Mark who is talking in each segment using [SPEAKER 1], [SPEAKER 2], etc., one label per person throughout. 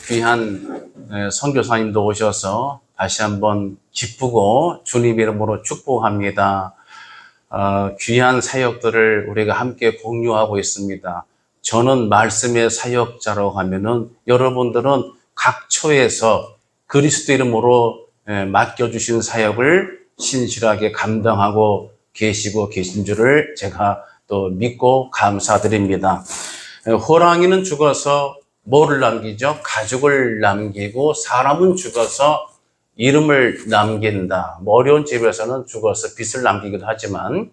[SPEAKER 1] 귀한 선교사님도 오셔서 다시 한번 기쁘고 주님 이름으로 축복합니다. 귀한 사역들을 우리가 함께 공유하고 있습니다. 저는 말씀의 사역자라고 하면은 여러분들은 각 처에서 그리스도 이름으로 맡겨주신 사역을 신실하게 감당하고 계신 줄을 제가 또 믿고 감사드립니다. 호랑이는 죽어서 뭐를 남기죠? 가죽을 남기고 사람은 죽어서 이름을 남긴다. 어려운 집에서는 죽어서 빚을 남기기도 하지만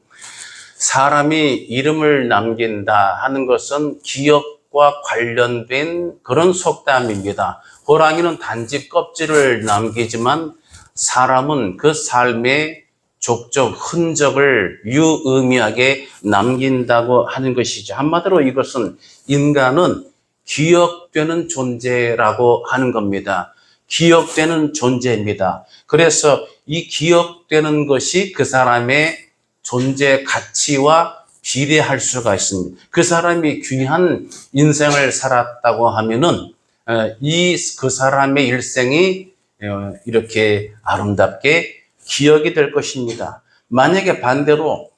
[SPEAKER 1] 사람이 이름을 남긴다 하는 것은 기억과 관련된 그런 속담입니다. 호랑이는 단지 껍질을 남기지만 사람은 그 삶의 족적 흔적을 유의미하게 남긴다고 하는 것이죠. 한마디로 이것은 인간은 기억되는 존재라고 하는 겁니다. 기억되는 존재입니다. 그래서 이 기억되는 것이 그 사람의 존재 가치와 비례할 수가 있습니다. 그 사람이 귀한 인생을 살았다고 하면은 그 사람의 일생이 이렇게 아름답게 기억이 될 것입니다. 만약에 반대로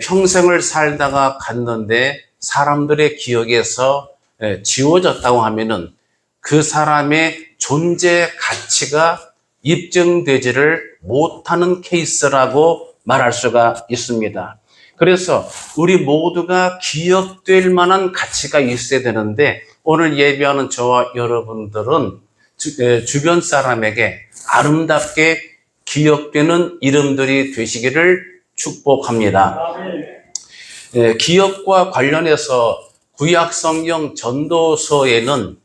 [SPEAKER 1] 평생을 살다가 갔는데 사람들의 기억에서 지워졌다고 하면은 그 사람의 존재 가치가 입증되지를 못하는 케이스라고 말할 수가 있습니다. 그래서 우리 모두가 기억될 만한 가치가 있어야 되는데 오늘 예배하는 저와 여러분들은 주변 사람에게 아름답게 기억되는 이름들이 되시기를 축복합니다. 기억과 관련해서 구약 성경 전도서에는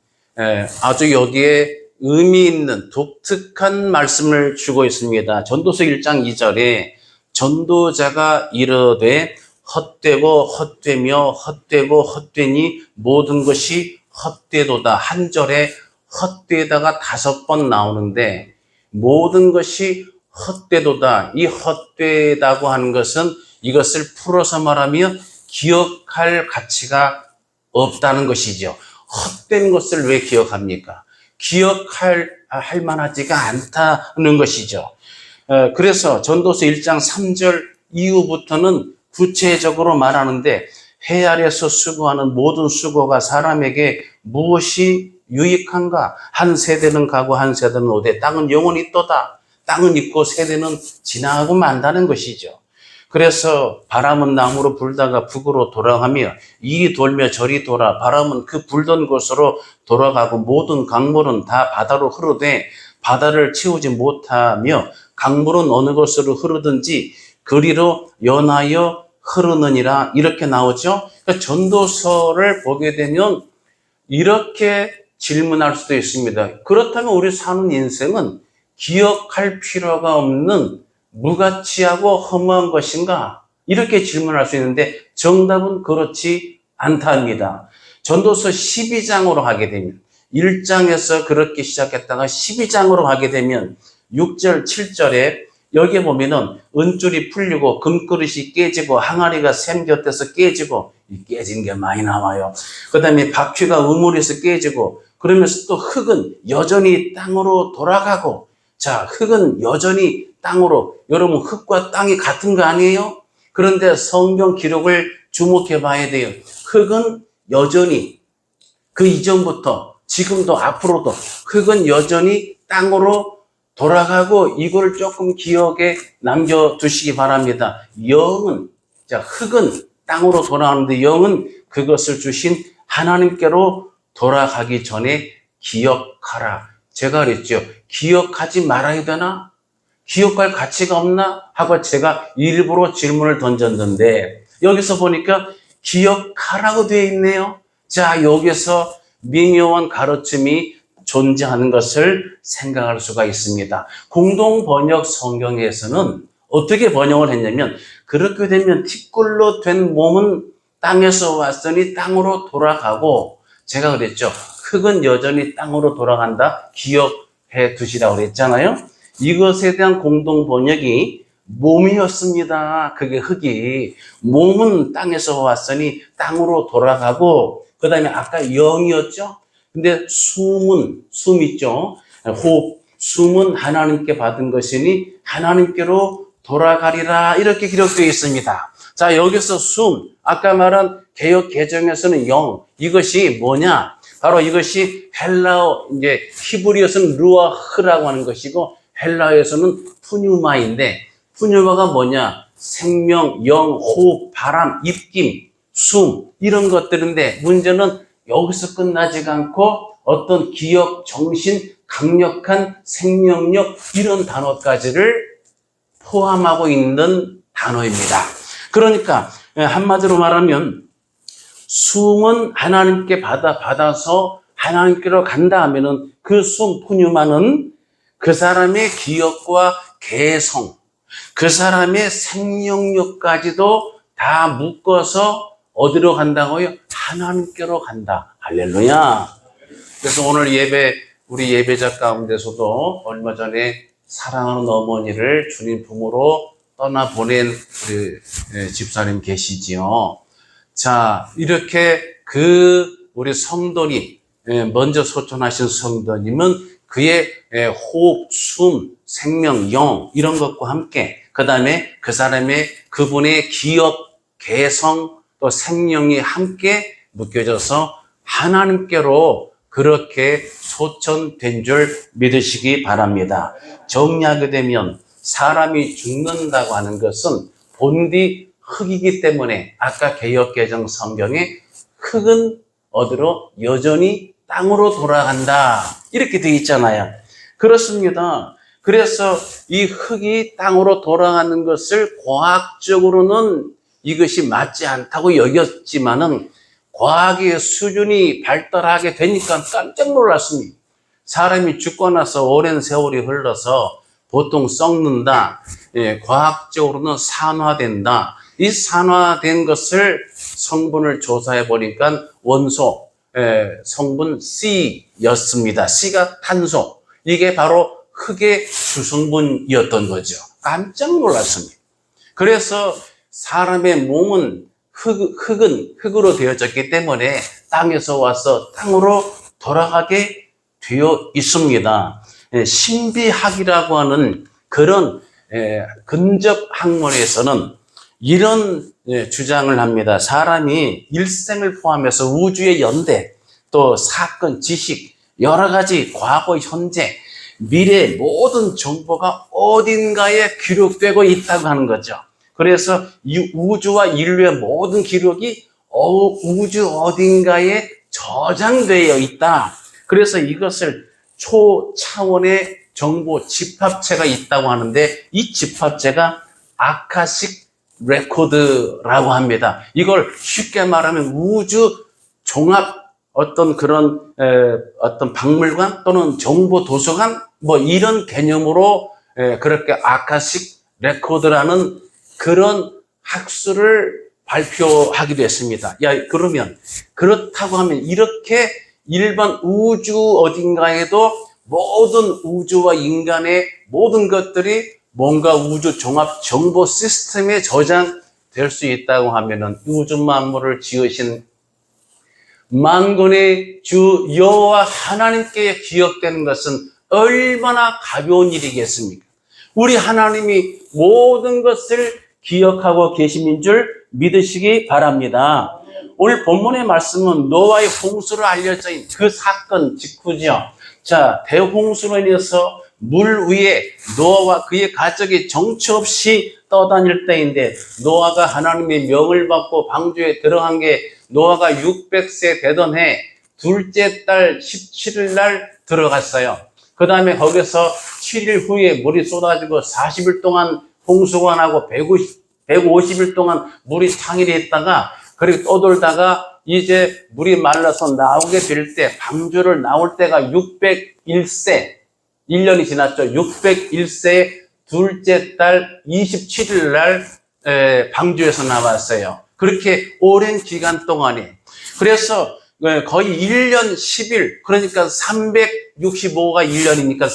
[SPEAKER 1] 아주 여기에 의미 있는 독특한 말씀을 주고 있습니다. 전도서 1장 2절에 전도자가 이르되 헛되고 헛되며 헛되고 헛되니 모든 것이 헛되도다. 한 절에 헛되다가 5번 나오는데 모든 것이 헛되도다. 이 헛되다고 하는 것은 이것을 풀어서 말하면 기억할 가치가 없다는 것이죠. 헛된 것을 왜 기억합니까? 기억할 만하지가 않다는 것이죠. 그래서 전도서 1장 3절 이후부터는 구체적으로 말하는데 해 아래서 수고하는 모든 수고가 사람에게 무엇이 유익한가? 한 세대는 가고 한 세대는 오되 땅은 영원히 있도다. 땅은 있고 세대는 지나가고 만다는 것이죠. 그래서 바람은 나무로 불다가 북으로 돌아가며 이리 돌며 저리 돌아 바람은 그 불던 곳으로 돌아가고 모든 강물은 다 바다로 흐르되 바다를 채우지 못하며 강물은 어느 곳으로 흐르든지 그리로 연하여 흐르느니라 이렇게 나오죠. 그러니까 전도서를 보게 되면 이렇게 질문할 수도 있습니다. 그렇다면 우리 사는 인생은 기억할 필요가 없는 무가치하고 허무한 것인가? 이렇게 질문할 수 있는데 정답은 그렇지 않답니다. 전도서 12장으로 하게 되면 1장에서 그렇게 시작했다가 12장으로 하게 되면 6절, 7절에 여기에 보면은 은줄이 풀리고 금그릇이 깨지고 항아리가 샘 곁에서 깨지고 깨진 게 많이 나와요. 그 다음에 바퀴가 우물에서 깨지고 그러면서 또 흙은 여전히 땅으로 돌아가고 자, 흙은 여전히 땅으로 여러분 흙과 땅이 같은 거 아니에요? 그런데 성경 기록을 주목해 봐야 돼요. 흙은 여전히 그 이전부터 지금도 앞으로도 흙은 여전히 땅으로 돌아가고 이걸 조금 기억에 남겨두시기 바랍니다. 영은 흙은 땅으로 돌아가는데 영은 그것을 주신 하나님께로 돌아가기 전에 기억하라. 제가 그랬죠. 기억하지 말아야 되나? 기억할 가치가 없나? 하고 제가 일부러 질문을 던졌는데 여기서 보니까 기억하라고 되어 있네요. 자, 여기서 미묘한 가르침이 존재하는 것을 생각할 수가 있습니다. 공동 번역 성경에서는 어떻게 번역을 했냐면 그렇게 되면 티끌로 된 몸은 땅에서 왔으니 땅으로 돌아가고 제가 그랬죠. 흙은 여전히 땅으로 돌아간다. 기억해 두시라고 그랬잖아요. 이것에 대한 공동 번역이 몸이었습니다. 그게 흙이. 몸은 땅에서 왔으니 땅으로 돌아가고 그 다음에 아까 영이었죠. 근데 숨 있죠? 호흡, 숨은 하나님께 받은 것이니 하나님께로 돌아가리라 이렇게 기록되어 있습니다. 자, 여기서 숨, 아까 말한 개역 개정에서는 영, 이것이 뭐냐? 바로 이것이 헬라어, 이제 히브리어서는 루아흐라고 하는 것이고 헬라어에서는 푸뉴마인데 푸뉴마가 뭐냐? 생명, 영, 호흡, 바람, 입김, 숨 이런 것들인데 문제는 여기서 끝나지 않고 어떤 기억, 정신, 강력한 생명력 이런 단어까지를 포함하고 있는 단어입니다. 그러니까 한마디로 말하면 숨은 하나님께 받아서 하나님께로 간다 하면은 그 숨 푸뉴마는 그 사람의 기억과 개성, 그 사람의 생명력까지도 다 묶어서 어디로 간다고요? 하나님께로 간다. 할렐루야. 그래서 오늘 우리 예배자 가운데서도 얼마 전에 사랑하는 어머니를 주님 품으로 떠나보낸 우리 집사님 계시지요. 자, 이렇게 우리 성도님, 먼저 소천하신 성도님은 그의 호흡, 숨, 생명, 영 이런 것과 함께 그 다음에 그 사람의 그분의 기억, 개성 또 생명이 함께 묶여져서 하나님께로 그렇게 소천된 줄 믿으시기 바랍니다. 정리하게 되면 사람이 죽는다고 하는 것은 본디 흙이기 때문에 아까 개역개정 성경에 흙은 어디로? 여전히 땅으로 돌아간다 이렇게 되어 있잖아요. 그렇습니다. 그래서 이 흙이 땅으로 돌아가는 것을 과학적으로는 이것이 맞지 않다고 여겼지만은 과학의 수준이 발달하게 되니까 깜짝 놀랐습니다. 사람이 죽고 나서 오랜 세월이 흘러서 보통 썩는다. 과학적으로는 산화된다. 이 산화된 것을 성분을 조사해 보니까 원소 성분 C였습니다. C가 탄소. 이게 바로 흙의 주성분이었던 거죠. 깜짝 놀랐습니다. 그래서 사람의 몸은 흙은 흙으로 되어졌기 때문에 땅에서 와서 땅으로 돌아가게 되어 있습니다. 신비학이라고 하는 그런 근접 학문에서는 이런 주장을 합니다. 사람이 일생을 포함해서 우주의 연대, 또 사건, 지식, 여러 가지 과거, 현재, 미래 모든 정보가 어딘가에 기록되고 있다고 하는 거죠. 그래서 이 우주와 인류의 모든 기록이 우주 어딘가에 저장되어 있다. 그래서 이것을 초차원의 정보 집합체가 있다고 하는데 이 집합체가 아카식 레코드라고 합니다. 이걸 쉽게 말하면 우주 종합 어떤 그런 어떤 박물관 또는 정보 도서관 뭐 이런 개념으로 그렇게 아카식 레코드라는 그런 학술을 발표하기도 했습니다. 그러면 그렇다고 하면 이렇게 일반 우주 어딘가에도 모든 우주와 인간의 모든 것들이 뭔가 우주 종합 정보 시스템에 저장될 수 있다고 하면은 우주 만물을 지으신 만군의 주 여호와 하나님께 기억되는 것은 얼마나 가벼운 일이겠습니까? 우리 하나님이 모든 것을 기억하고 계심인 줄 믿으시기 바랍니다. 오늘 본문의 말씀은 노아의 홍수로 알려져 있는 그 사건 직후죠. 자, 대홍수로 인해서 물 위에 노아와 그의 가족이 정처 없이 떠다닐 때인데 노아가 하나님의 명을 받고 방주에 들어간 게 노아가 600세 되던 해 둘째 달 17일 날 들어갔어요. 그 다음에 거기서 7일 후에 물이 쏟아지고 40일 동안 홍수가 나고 150일 동안 물이 상일해 있다가 그리고 떠돌다가 이제 물이 말라서 나오게 될 때 방주를 나올 때가 601세 1년이 지났죠. 601세 둘째 달 27일 날 방주에서 나왔어요. 그렇게 오랜 기간 동안에 그래서 거의 1년 10일 그러니까 365가 1년이니까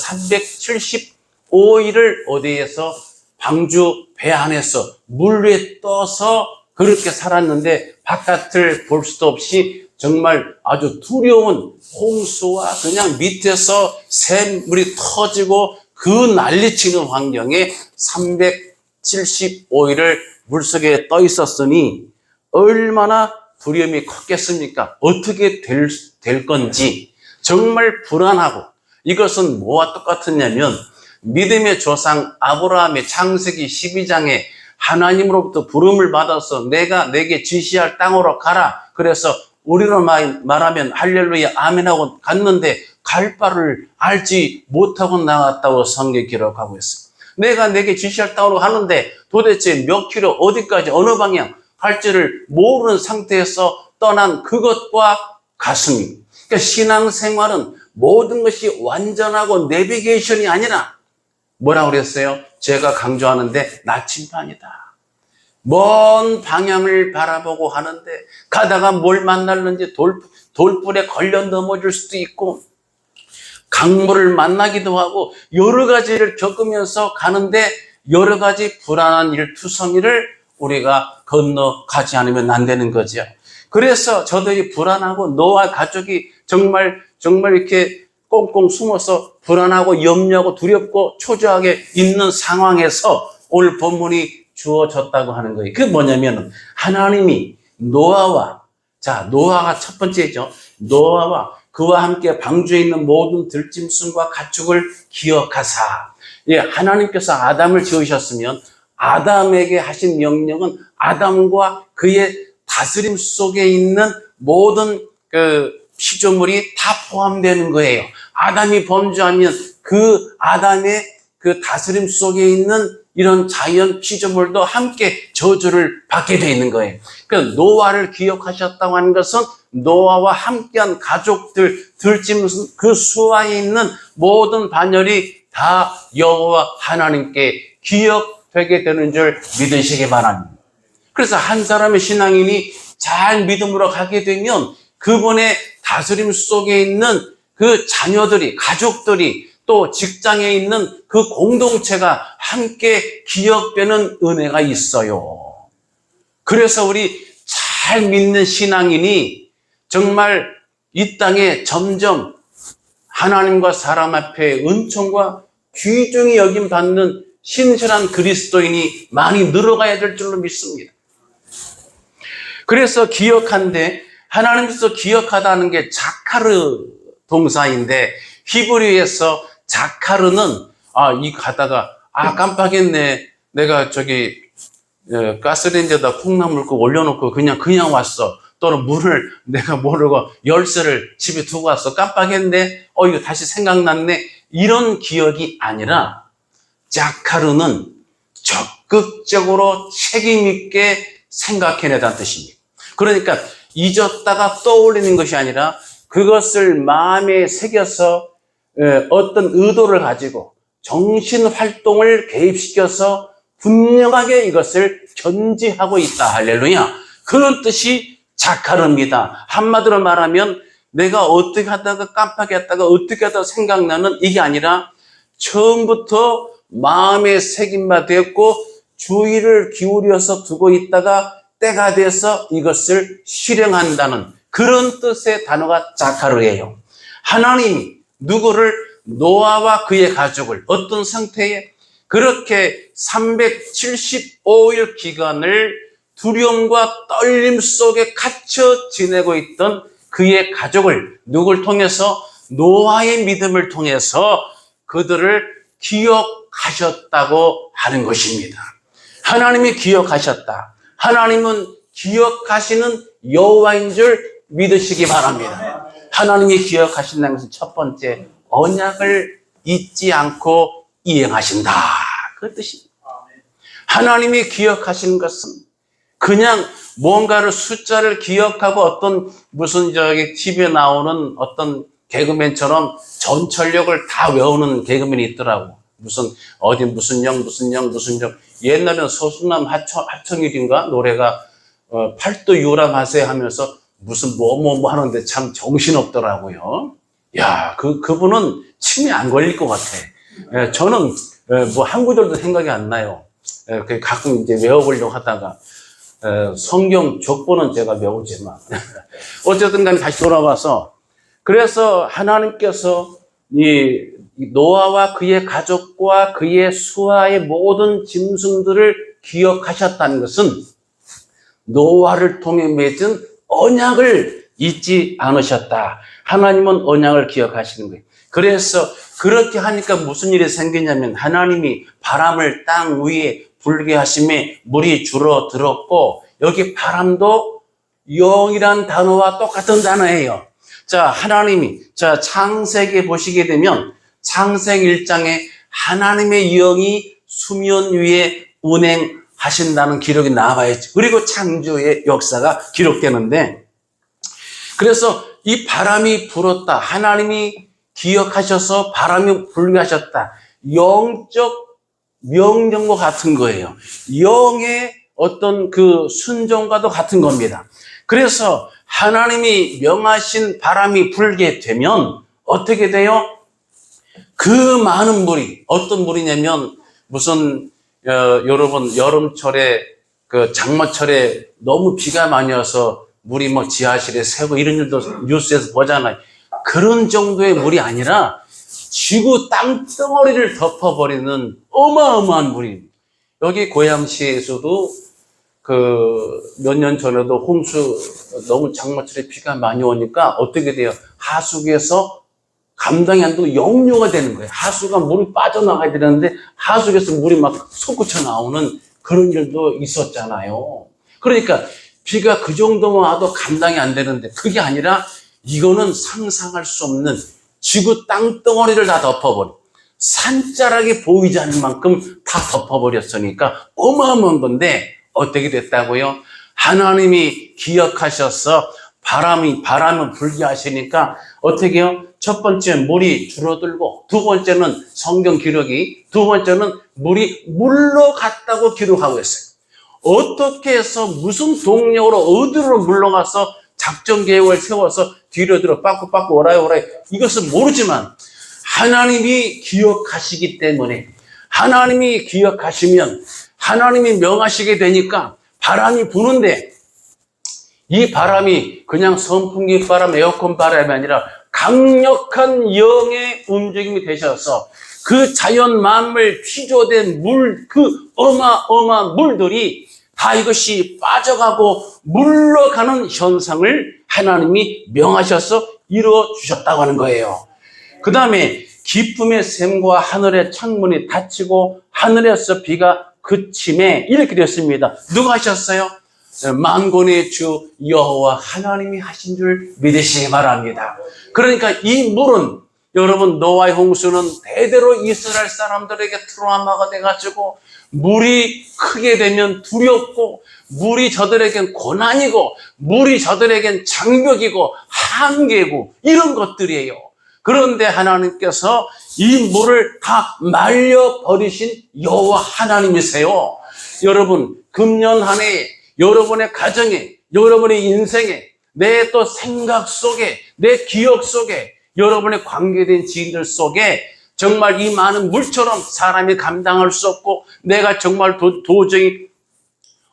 [SPEAKER 1] 375일을 어디에서 방주 배 안에서 물 위에 떠서 그렇게 살았는데 바깥을 볼 수도 없이 정말 아주 두려운 홍수와 그냥 밑에서 샘물이 터지고 그 난리치는 환경에 375일을 물속에 떠 있었으니 얼마나 두려움이 컸겠습니까? 어떻게 될 건지 정말 불안하고, 이것은 뭐와 똑같았냐면 믿음의 조상 아브라함의 창세기 12장에 하나님으로부터 부름을 받아서 내가 내게 지시할 땅으로 가라. 그래서 우리로 말하면 할렐루야 아멘하고 갔는데 갈 바를 알지 못하고 나갔다고 성경에 기록하고 있습니다. 내가 내게 지시할 땅으로 가는데 도대체 몇 킬로 어디까지 어느 방향 할지를 모르는 상태에서 떠난 그것과 같습니다. 그러니까 신앙생활은 모든 것이 완전하고 내비게이션이 아니라 뭐라고 그랬어요? 제가 강조하는데 나침반이다. 먼 방향을 바라보고 하는데 가다가 뭘 만날는지 돌불에 걸려 넘어질 수도 있고 강물을 만나기도 하고 여러 가지를 겪으면서 가는데 여러 가지 불안한 일투성이를 우리가 건너가지 않으면 안 되는 거죠. 그래서 저들이 불안하고 노아 가족이 정말 이렇게 꽁꽁 숨어서 불안하고 염려하고 두렵고 초조하게 있는 상황에서 오늘 본문이 주어졌다고 하는 거예요. 그게 뭐냐면 하나님이 노아가 첫 번째죠. 노아와 그와 함께 방주에 있는 모든 들짐승과 가축을 기억하사. 예, 하나님께서 아담을 지으셨으면 아담에게 하신 명령은 아담과 그의 다스림 속에 있는 모든 피조물이 다 포함되는 거예요. 아담이 범죄하면 그 아담의 그 다스림 속에 있는 이런 자연 피조물도 함께 저주를 받게 되어 있는 거예요. 그러니까 노아를 기억하셨다고 하는 것은 노아와 함께한 가족들, 들짐승 그 수하에 있는 모든 반열이 다 여호와 하나님께 기억되게 되는 줄 믿으시기 바랍니다. 그래서 한 사람의 신앙인이 잘 믿음으로 가게 되면 그분의 다스림 속에 있는 그 자녀들이, 가족들이 또 직장에 있는 그 공동체가 함께 기억되는 은혜가 있어요. 그래서 우리 잘 믿는 신앙인이 정말 이 땅에 점점 하나님과 사람 앞에 은총과 귀중히 여김받는 신실한 그리스도인이 많이 늘어가야 될 줄로 믿습니다. 그래서 기억한데 하나님께서 기억하다는 게 자카르 동사인데 히브리에서 자카르는 이 가다가 깜빡했네. 내가 가스레인지에다 콩나물 국 올려놓고 그냥 왔어. 또는 물을 내가 모르고 열쇠를 집에 두고 왔어. 깜빡했네. 이거 다시 생각났네. 이런 기억이 아니라 자카르는 적극적으로 책임있게 생각해내다는 뜻입니다. 그러니까 잊었다가 떠올리는 것이 아니라 그것을 마음에 새겨서 어떤 의도를 가지고 정신활동을 개입시켜서 분명하게 이것을 견지하고 있다. 할렐루야. 그런 뜻이 자카르입니다. 한마디로 말하면 내가 어떻게 하다가 깜빡했다가 어떻게 하다가 생각나는 이게 아니라 처음부터 마음에 새김바 되었고 주의를 기울여서 두고 있다가 때가 돼서 이것을 실행한다는 그런 뜻의 단어가 자카르예요. 하나님이 누구를 노아와 그의 가족을 어떤 상태에 그렇게 375일 기간을 두려움과 떨림 속에 갇혀 지내고 있던 그의 가족을 누굴 통해서 노아의 믿음을 통해서 그들을 기억하셨다고 하는 것입니다. 하나님이 기억하셨다. 하나님은 기억하시는 여호와인 줄 믿으시기 바랍니다. 하나님이 기억하신다는 것은 첫 번째 언약을 잊지 않고 이행하신다. 그 뜻입니다. 하나님이 기억하시는 것은 그냥 뭔가를 숫자를 기억하고 어떤 무슨 TV에 나오는 어떤 개그맨처럼 전철력을 다 외우는 개그맨이 있더라고. 무슨 영. 옛날에는 서수남 하청일인가 노래가 팔도 유람하세요 하면서 무슨 뭐 하는데 참 정신없더라고요. 야, 그분은 침에 안 걸릴 것 같아. 저는 한 구절도 생각이 안 나요. 가끔 이제 외워보려고 하다가 성경 족보는 제가 배우지만 어쨌든 간에 다시 돌아와서 그래서 하나님께서 이 노아와 그의 가족과 그의 수하의 모든 짐승들을 기억하셨다는 것은 노아를 통해 맺은 언약을 잊지 않으셨다. 하나님은 언약을 기억하시는 거예요. 그래서 그렇게 하니까 무슨 일이 생기냐면 하나님이 바람을 땅 위에 불게 하심에 물이 줄어들었고 여기 바람도 영이란 단어와 똑같은 단어예요. 자, 하나님이 창세기에 보시게 되면 창세기 1장에 하나님의 영이 수면 위에 운행하신다는 기록이 나와 있죠. 그리고 창조의 역사가 기록되는데 그래서 이 바람이 불었다. 하나님이 기억하셔서 바람이 불게 하셨다. 영적 명령과 같은 거예요. 영의 어떤 그 순종과도 같은 겁니다. 그래서 하나님이 명하신 바람이 불게 되면 어떻게 돼요? 그 많은 물이 어떤 물이냐면 무슨 여러분 여름철에 그 장마철에 너무 비가 많이 와서 물이 뭐 지하실에 새고 이런 일도 뉴스에서 보잖아요. 그런 정도의 물이 아니라 지구 땅덩어리를 덮어버리는 어마어마한 물입니다. 여기 고양시에서도 그 몇 년 전에도 홍수 너무 장마철에 비가 많이 오니까 어떻게 돼요? 하수구에서 감당이 안 되고 역류가 되는 거예요. 하수가 물이 빠져나가야 되는데 하수구에서 물이 막 솟구쳐 나오는 그런 일도 있었잖아요. 그러니까 비가 그 정도만 와도 감당이 안 되는데 그게 아니라 이거는 상상할 수 없는 지구 땅덩어리를 다 덮어버려. 산자락이 보이지 않는 만큼 다 덮어버렸으니까 어마어마한 건데 어떻게 됐다고요? 하나님이 기억하셔서 바람을 불게 하시니까 어떻게 해요? 첫 번째 물이 줄어들고 두 번째는 성경 기록이 두 번째는 물이 물러갔다고 기록하고 있어요. 어떻게 해서 무슨 동력으로 어디로 물러가서 작전 계획을 세워서 뒤로 빠꾸빠꾸 오라이 이것은 모르지만 하나님이 기억하시기 때문에 하나님이 기억하시면 하나님이 명하시게 되니까 바람이 부는데 이 바람이 그냥 선풍기 바람, 에어컨 바람이 아니라 강력한 영의 움직임이 되셔서 그 자연 만물 피조된 물, 그 어마어마한 물들이 다 이것이 빠져가고 물러가는 현상을 하나님이 명하셔서 이루어 주셨다고 하는 거예요. 그 다음에 기쁨의 샘과 하늘의 창문이 닫히고 하늘에서 비가 그침에 이렇게 되었습니다. 누가 하셨어요? 만군의 주 여호와 하나님이 하신 줄 믿으시기 바랍니다. 그러니까 이 물은 여러분 노아의 홍수는 대대로 이스라엘 사람들에게 트라우마가 돼가지고 물이 크게 되면 두렵고 물이 저들에겐 고난이고 물이 저들에겐 장벽이고 한계고 이런 것들이에요. 그런데 하나님께서 이 물을 다 말려버리신 여호와 하나님이세요. 여러분 금년 한 해 여러분의 가정에 여러분의 인생에 내 또 생각 속에 내 기억 속에 여러분의 관계된 지인들 속에 정말 이 많은 물처럼 사람이 감당할 수 없고 내가 정말 도저히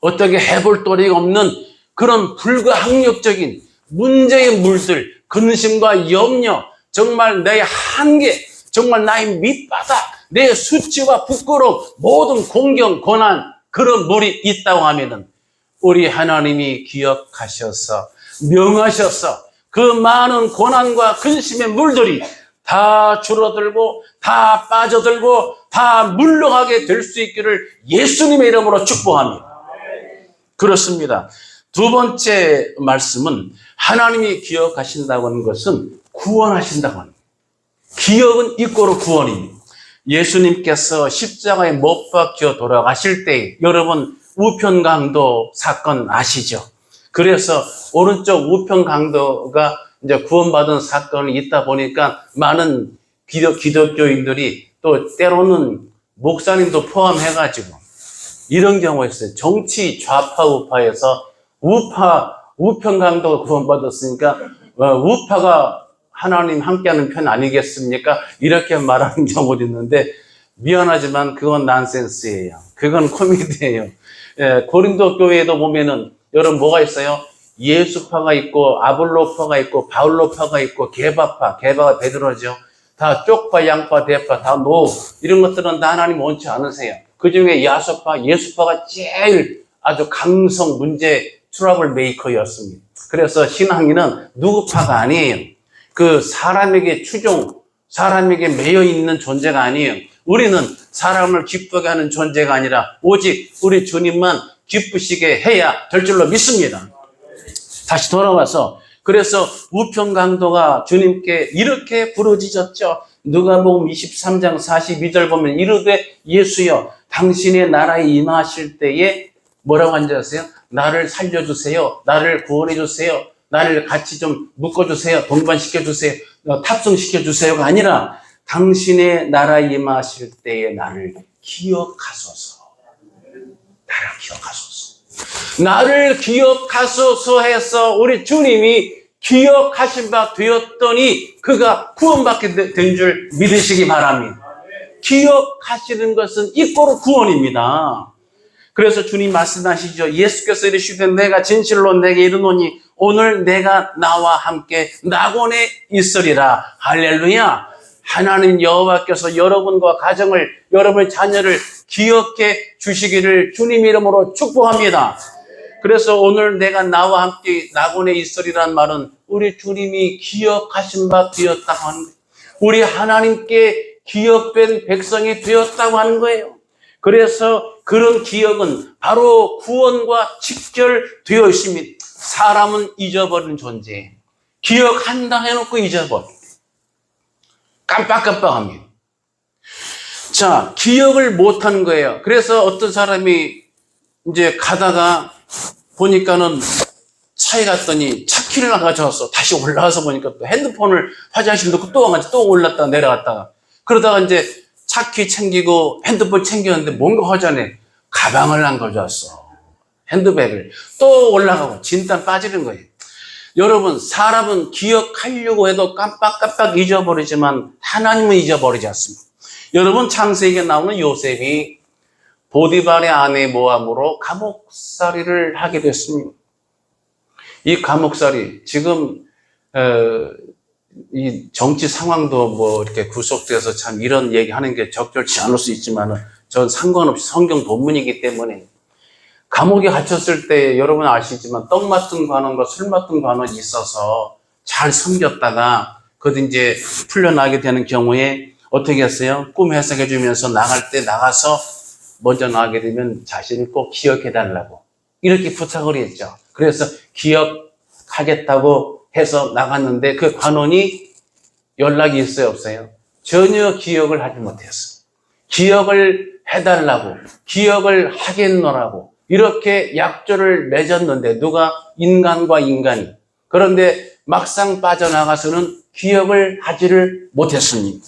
[SPEAKER 1] 어떻게 해볼 도리가 없는 그런 불가항력적인 문제의 물들, 근심과 염려, 정말 내 한계, 정말 나의 밑바닥, 내 수치와 부끄러움, 모든 공경, 고난 그런 물이 있다고 하면은 우리 하나님이 기억하셔서 명하셔서 그 많은 고난과 근심의 물들이 다 줄어들고 다 빠져들고 다 물러가게 될 수 있기를 예수님의 이름으로 축복합니다. 그렇습니다. 두 번째 말씀은 하나님이 기억하신다고 하는 것은 구원하신다고 합니다. 기억은 이꼬로 구원입니다. 예수님께서 십자가에 못 박혀 돌아가실 때 여러분 우편강도 사건 아시죠? 그래서 오른쪽 우편강도가 이제 구원받은 사건이 있다 보니까 많은 기독교인들이 또 때로는 목사님도 포함해가지고 이런 경우가 있어요. 정치 좌파 우파에서 우편강도가 구원받았으니까 우파가 하나님 함께하는 편 아니겠습니까? 이렇게 말하는 경우도 있는데 미안하지만 그건 난센스예요. 그건 코미디예요. 고린도 교회에도 보면은 여러분 뭐가 있어요? 예수파가 있고 아볼로파가 있고 바울로파가 있고 개바가 베드로죠. 다 쪽파, 양파, 대파, 다 노 이런 것들은 다 하나님 원치 않으세요. 그 중에 야소파, 예수파가 제일 아주 강성 문제 트러블 메이커였습니다. 그래서 신앙인은 누구 파가 아니에요. 그 사람에게 사람에게 매여 있는 존재가 아니에요. 우리는 사람을 기쁘게 하는 존재가 아니라 오직 우리 주님만 기쁘시게 해야 될 줄로 믿습니다. 다시 돌아와서 그래서 우편강도가 주님께 이렇게 부르짖었죠. 누가복음 23장 42절 보면 이르되 예수여 당신의 나라에 임하실 때에 뭐라고 한지 아세요? 나를 살려주세요. 나를 구원해주세요. 나를 같이 좀 묶어주세요. 동반시켜주세요. 탑승시켜주세요가 아니라 당신의 나라에 임하실 때에 나를 기억하소서. 나를 기억하소서. 나를 기억하소서 해서 우리 주님이 기억하신 바 되었더니 그가 구원받게 된 줄 믿으시기 바랍니다. 기억하시는 것은 이꼬로 구원입니다. 그래서 주님 말씀하시죠. 예수께서 이르시되 내가 진실로 내게 이르노니 오늘 내가 나와 함께 낙원에 있으리라. 할렐루야. 하나님 여호와께서 여러분과 가정을 여러분의 자녀를 기억해 주시기를 주님 이름으로 축복합니다. 그래서 오늘 내가 나와 함께 낙원에 있으리란 말은 우리 주님이 기억하신 바 되었다고 하는 거예요. 우리 하나님께 기억된 백성이 되었다고 하는 거예요. 그래서 그런 기억은 바로 구원과 직결되어 있습니다. 사람은 잊어버린 존재. 기억한다 해놓고 잊어버려. 깜빡깜빡합니다. 자, 기억을 못하는 거예요. 그래서 어떤 사람이 이제 가다가 보니까는 차에 갔더니 차키를 가져왔어. 다시 올라와서 보니까 또 핸드폰을 화장실 넣고 또 와가지고 또 올랐다가 내려갔다가 그러다가 이제 차키 챙기고 핸드폰 챙겼는데 뭔가 허전해. 가방을 안 가져왔어. 핸드백을. 또 올라가고 진땀 빠지는 거예요. 여러분, 사람은 기억하려고 해도 깜빡깜빡 잊어버리지만 하나님은 잊어버리지 않습니다. 여러분, 창세기에 나오는 요셉이 보디발의 아내 모함으로 감옥살이를 하게 됐습니다. 이 감옥살이 지금 이 정치 상황도 뭐 이렇게 구속돼서 참 이런 얘기하는 게 적절치 않을 수 있지만은 전 상관없이 성경 본문이기 때문에 감옥에 갇혔을 때 여러분 아시지만 떡 맡은 관원과 술 맡은 관원이 있어서 잘 섬겼다가 그것도 이제 풀려나게 되는 경우에 어떻게 했어요? 꿈 해석해 주면서 나갈 때 나가서 먼저 나가게 되면 자신을 꼭 기억해 달라고 이렇게 부탁을 했죠. 그래서 기억하겠다고 해서 나갔는데 그 관원이 연락이 있어요, 없어요? 전혀 기억을 하지 못했어요. 기억을 해달라고, 기억을 하겠노라고 이렇게 약조를 맺었는데 누가? 인간과 인간이. 그런데 막상 빠져나가서는 기억을 하지를 못했습니다.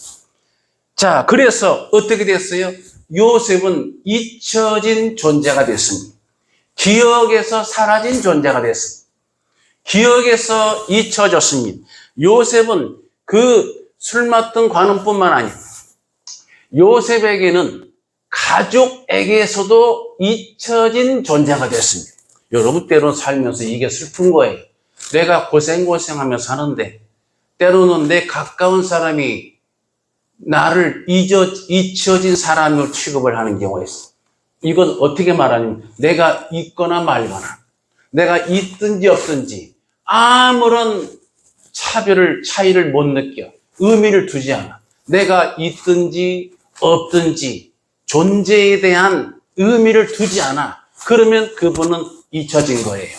[SPEAKER 1] 자, 그래서 어떻게 됐어요? 요셉은 잊혀진 존재가 됐습니다. 기억에서 사라진 존재가 됐습니다. 기억에서 잊혀졌습니다. 요셉은 그 술 맡은 관원뿐만 아니라 요셉에게는 가족에게서도 잊혀진 존재가 됐습니다. 여러분 때로는 살면서 이게 슬픈 거예요. 내가 고생하며 사는데 때로는 내 가까운 사람이 나를 잊혀진 사람으로 취급을 하는 경우가 있어. 이건 어떻게 말하냐면 내가 있거나 말거나 내가 있든지 없든지 아무런 차이를 못 느껴. 의미를 두지 않아. 내가 있든지 없든지 존재에 대한 의미를 두지 않아. 그러면 그분은 잊혀진 거예요.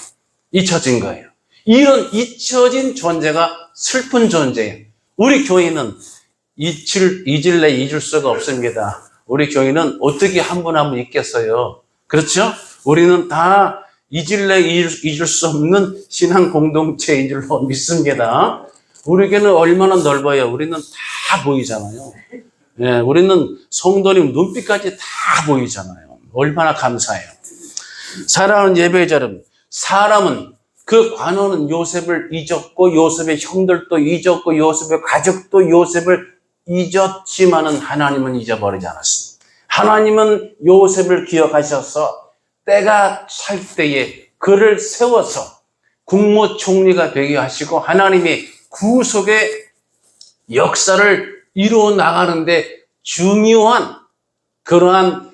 [SPEAKER 1] 잊혀진 거예요. 이런 잊혀진 존재가 슬픈 존재예요. 우리 교회는 잊을래 잊을 수가 없습니다. 우리 교회는 어떻게 한 분 한 분 잊겠어요? 그렇죠? 우리는 다 잊을래 잊을 수 없는 신앙 공동체인 줄로 믿습니다. 우리 교회는 얼마나 넓어요. 우리는 다 보이잖아요. 예, 우리는 성도님 눈빛까지 다 보이잖아요. 얼마나 감사해요. 사랑하는 예배자 여러분, 사람은 그 관원은 요셉을 잊었고 요셉의 형들도 잊었고 요셉의 가족도 요셉을 잊었지만은 하나님은 잊어버리지 않았습니다. 하나님은 요셉을 기억하셔서 때가 찰 때에 그를 세워서 국무총리가 되게 하시고 하나님의 구속의 역사를 이루어 나가는데 중요한 그러한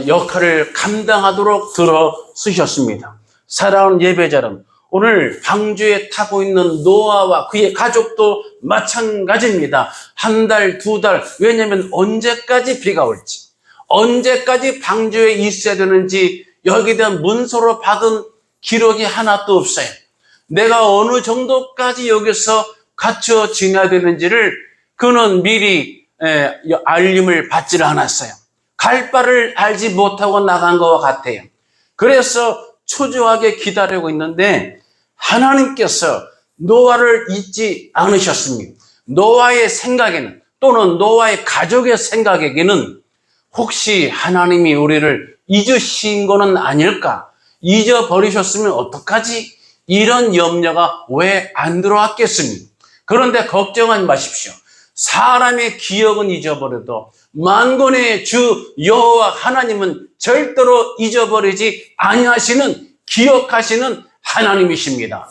[SPEAKER 1] 역할을 감당하도록 들어 쓰셨습니다. 사랑하는 예배자 여러분, 오늘 방주에 타고 있는 노아와 그의 가족도 마찬가지입니다. 한 달, 두 달, 왜냐하면 언제까지 비가 올지, 언제까지 방주에 있어야 되는지 여기에 대한 문서로 받은 기록이 하나도 없어요. 내가 어느 정도까지 여기서 갇혀 지내야 되는지를 그는 미리 알림을 받지를 않았어요. 갈 바를 알지 못하고 나간 것과 같아요. 그래서 초조하게 기다리고 있는데 하나님께서 노아를 잊지 않으셨습니다. 노아의 생각에는, 또는 노아의 가족의 생각에게는 혹시 하나님이 우리를 잊으신 거는 아닐까? 잊어버리셨으면 어떡하지? 이런 염려가 왜 안 들어왔겠습니까? 그런데 걱정하지 마십시오. 사람의 기억은 잊어버려도 만군의 주 여호와 하나님은 절대로 잊어버리지 아니하시는, 기억하시는 하나님이십니다.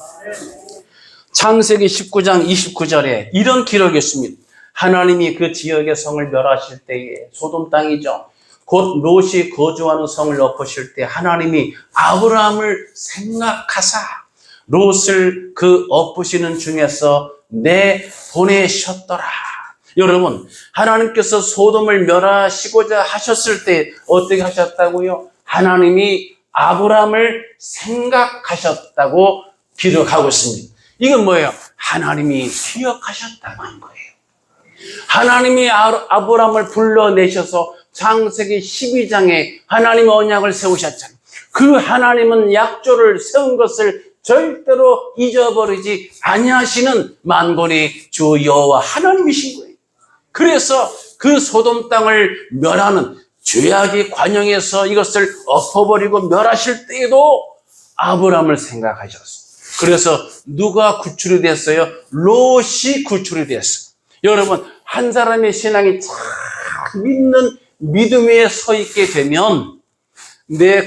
[SPEAKER 1] 창세기 19장 29절에 이런 기록이 있습니다. 하나님이 그 지역의 성을 멸하실 때에, 소돔 땅이죠, 곧 롯이 거주하는 성을 엎으실 때 하나님이 아브라함을 생각하사 롯을 그 엎으시는 중에서 내보내셨더라. 여러분, 하나님께서 소돔을 멸하시고자 하셨을 때 어떻게 하셨다고요? 하나님이 아브라함을 생각하셨다고 기록하고 있습니다. 이건 뭐예요? 하나님이 기억하셨다고 한 거예요. 하나님이 아브라함을 불러내셔서 창세기 12장에 하나님 언약을 세우셨잖아요. 그 하나님은 약조를 세운 것을 절대로 잊어버리지 아니하시는 만군의 주 여호와 하나님이신 거예요. 그래서 그 소돔 땅을 멸하는 죄악의 관영에서 이것을 엎어버리고 멸하실 때에도 아브라함을 생각하셨어요. 그래서 누가 구출이 됐어요? 롯이 구출이 됐어요. 여러분, 한 사람의 신앙이 참 믿는 믿음 위에 서 있게 되면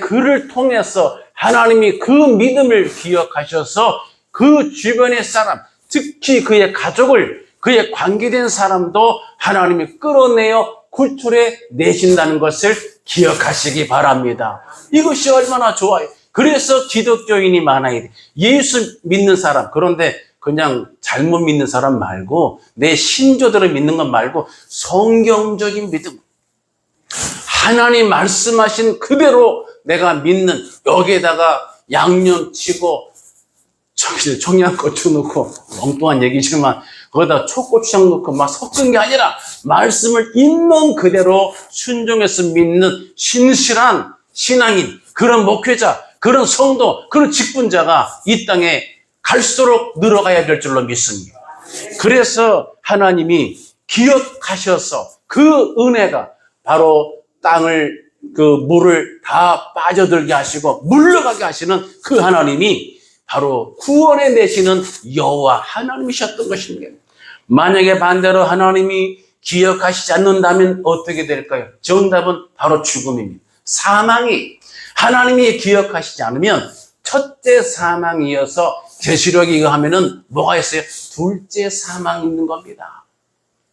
[SPEAKER 1] 그를 통해서 하나님이 그 믿음을 기억하셔서 그 주변의 사람, 특히 그의 가족을, 그의 관계된 사람도 하나님이 끌어내어 구출해 내신다는 것을 기억하시기 바랍니다. 이것이 얼마나 좋아요. 그래서 기독교인이 많아야 돼. 예수 믿는 사람, 그런데 그냥 잘못 믿는 사람 말고, 내 신조들을 믿는 것 말고 성경적인 믿음, 하나님 말씀하신 그대로 내가 믿는, 여기에다가 양념치고 청양고추 넣고, 엉뚱한 얘기지만 거기다 초고추장 넣고 막 섞은 게 아니라 말씀을 있는 그대로 순종해서 믿는 신실한 신앙인, 그런 목회자, 그런 성도, 그런 직분자가 이 땅에 갈수록 늘어가야 될 줄로 믿습니다. 그래서 하나님이 기억하셔서 그 은혜가 바로 땅을, 그 물을 다 빠져들게 하시고 물러가게 하시는 그 하나님이 바로 구원해 내시는 여호와 하나님이셨던 것입니다. 만약에 반대로 하나님이 기억하시지 않는다면 어떻게 될까요? 정답은 바로 죽음입니다. 사망이, 하나님이 기억하시지 않으면 첫째 사망이 이어서 계시록이 이거 하면은 뭐가 있어요? 둘째 사망이 있는 겁니다.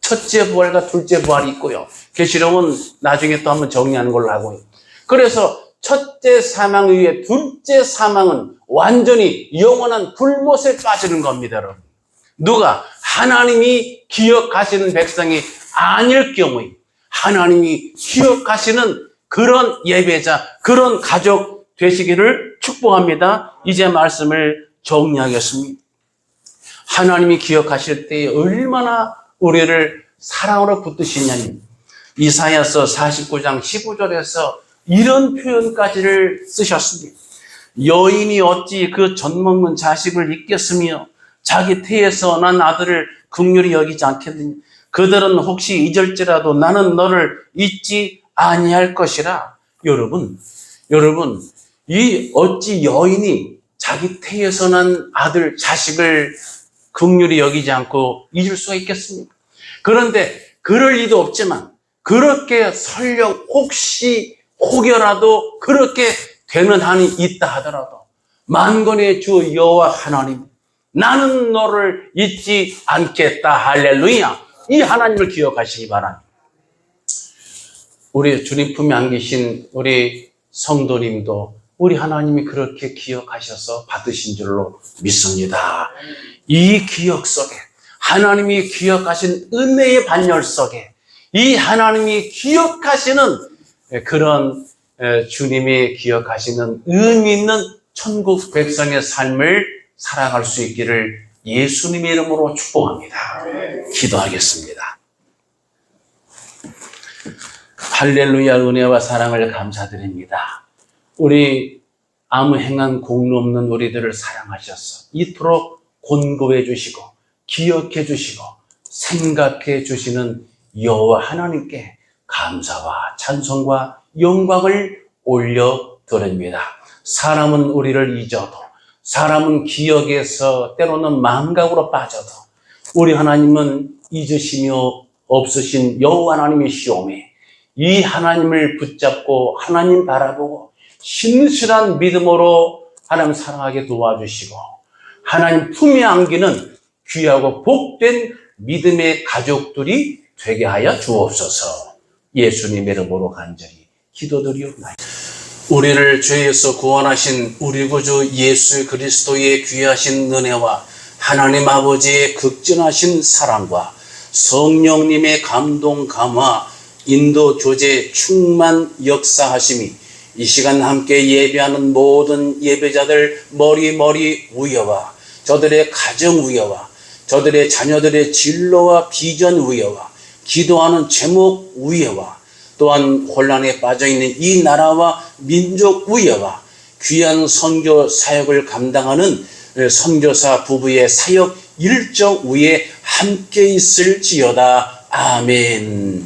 [SPEAKER 1] 첫째 부활과 둘째 부활이 있고요. 계시록은 나중에 또 한번 정리하는 걸로 하고요. 그래서 첫째 사망 이후에 둘째 사망은 완전히 영원한 불못에 빠지는 겁니다, 여러분. 누가? 하나님이 기억하시는 백성이 아닐 경우에, 하나님이 기억하시는 그런 예배자, 그런 가족 되시기를 축복합니다. 이제 말씀을 정리하겠습니다. 하나님이 기억하실 때 얼마나 우리를 사랑으로 붙드시냐니, 이사야서 49장 15절에서 이런 표현까지를 쓰셨습니다. 여인이 어찌 그 젖먹는 자식을 잊겠으며 자기 태에서 난 아들을 긍휼히 여기지 않겠느냐. 그들은 혹시 잊을지라도 나는 너를 잊지 아니할 것이라. 여러분, 이 어찌 여인이 자기 태에서 난 아들, 자식을 긍휼히 여기지 않고 잊을 수가 있겠습니까? 그런데 그럴 리도 없지만, 그렇게 설령 혹여라도 그렇게 되는 한이 있다 하더라도 만군의 주 여호와 하나님, 나는 너를 잊지 않겠다. 할렐루야. 이 하나님을 기억하시기 바랍니다. 우리 주님 품에 안기신 우리 성도님도 우리 하나님이 그렇게 기억하셔서 받으신 줄로 믿습니다. 이 기억 속에, 하나님이 기억하신 은혜의 반열 속에, 이 하나님이 기억하시는 그런 주님이 기억하시는 의미 있는 천국 백성의 삶을 살아갈 수 있기를 예수님의 이름으로 축복합니다. 기도하겠습니다. 할렐루야. 은혜와 사랑을 감사드립니다. 우리 아무 행한 공로 없는 우리들을 사랑하셔서 이토록 권고해 주시고 기억해 주시고 생각해 주시는 여호와 하나님께 감사와 찬송과 영광을 올려드립니다. 사람은 우리를 잊어도, 사람은 기억에서 때로는 망각으로 빠져도 우리 하나님은 잊으시며 없으신 여호와 하나님이시오매, 이 하나님을 붙잡고 하나님 바라보고 신실한 믿음으로 하나님 사랑하게 도와주시고 하나님 품에 안기는 귀하고 복된 믿음의 가족들이 되게 하여 주옵소서. 예수님의 이름으로 간절히 기도드리옵나이다. 우리를 죄에서 구원하신 우리 구주 예수 그리스도의 귀하신 은혜와 하나님 아버지의 극진하신 사랑과 성령님의 감동 감화 인도 조제 충만 역사하심이 이 시간 함께 예배하는 모든 예배자들 머리 우여와 저들의 가정 우여와 저들의 자녀들의 진로와 비전 우여와 기도하는 제목 우여와 또한 혼란에 빠져있는 이 나라와 민족 우여와 귀한 선교 사역을 감당하는 선교사 부부의 사역 일정 위에 함께 있을지어다. 아멘.